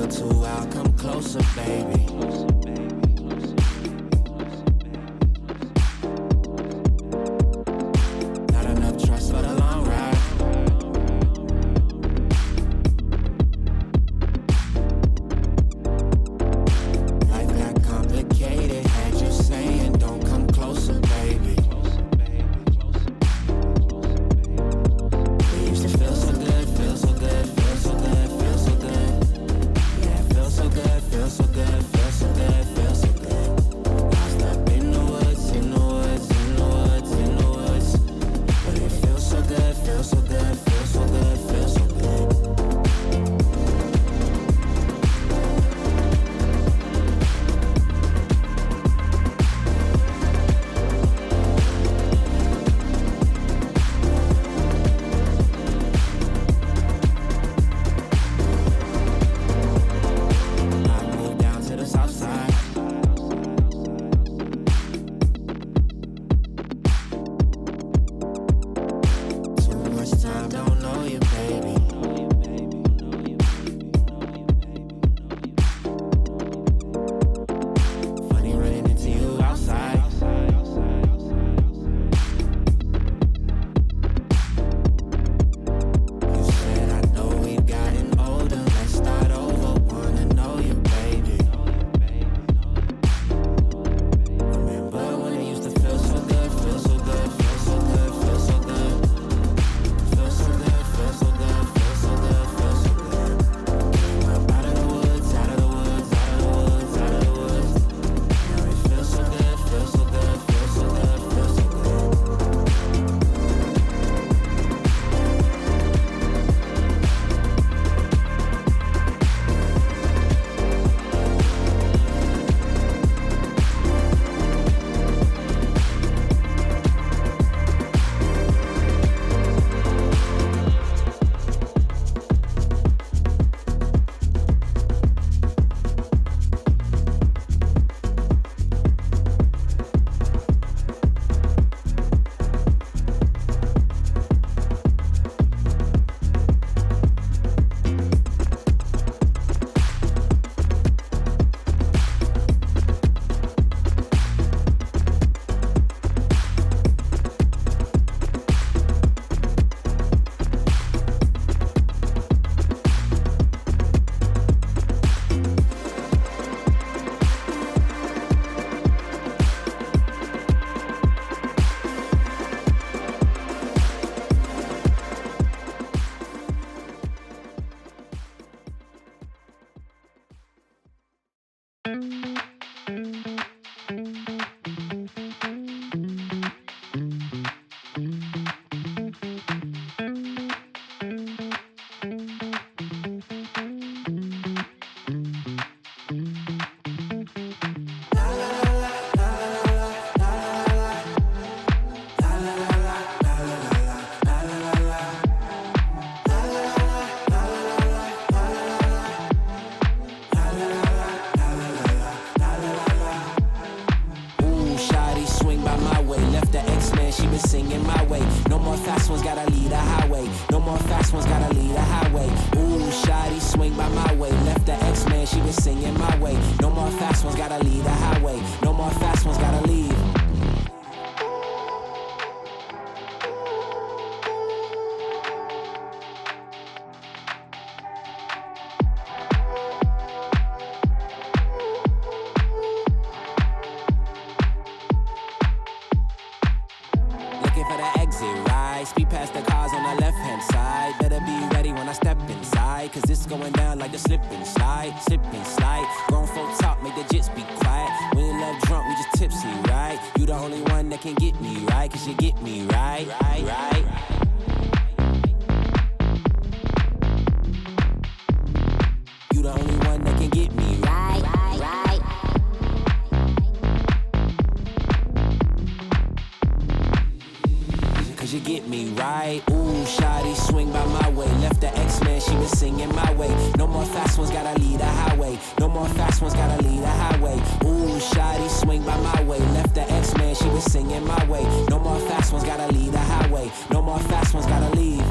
feel too wild, come closer, baby. Not enough trust for the long ride. Life got complicated, had you saying don't come closer, baby. We used to feel so good, feel so good, feel so good, feel so good. Yeah, feel so good, feel so good, feel so good, feel so good. Lost up in the woods, in the woods, in the woods, in the woods. But it feels so good, feel so good, feel so good, feel so good. I moved down to the south side. Too much time, don't know you, baby. Funny running into you outside. You said I know we've gotten older. Let's start over. Wanna know you, baby. Remember when it used to feel so good, feel so good, feel so good, feel so good. Feel so good, feel so good, feel so good, feel so good. Came up out of the woods, out of the woods, out of the woods, out of the woods. Now it feels so good, feel so good, feel so good, feel so good. Ooh, shawty, swing by my way. Left the X-Men, she been singing my way. No more fast ones, gotta lead a highway. No more fast ones, gotta lead a highway. Ooh, shawty, swing by my way. Left the X-Men, she been singing my way. No more fast ones, gotta lead a highway. No more fast ones, gotta leave. Looking for the exit, right? Speed past the cars on the left-hand side. Better be ready when I step inside, cause it's going down like a slip and slide, slip and slide. Grown folk talk, make the jits be quiet. We in love drunk, we just tipsy, right? You the only one that can get me right, cause you get me right, right. You the only one that can get me right, right. Cause you get me right. Ooh, shawty, swing by my way. Left the X-Men, she was singing my way. No more fast ones, gotta lead a highway. No more fast ones, gotta lead a highway. Ooh, shawty, swing by my way. Left the X-Men, she was singing my way. No more fast ones, gotta lead a highway. No more fast ones, gotta leave.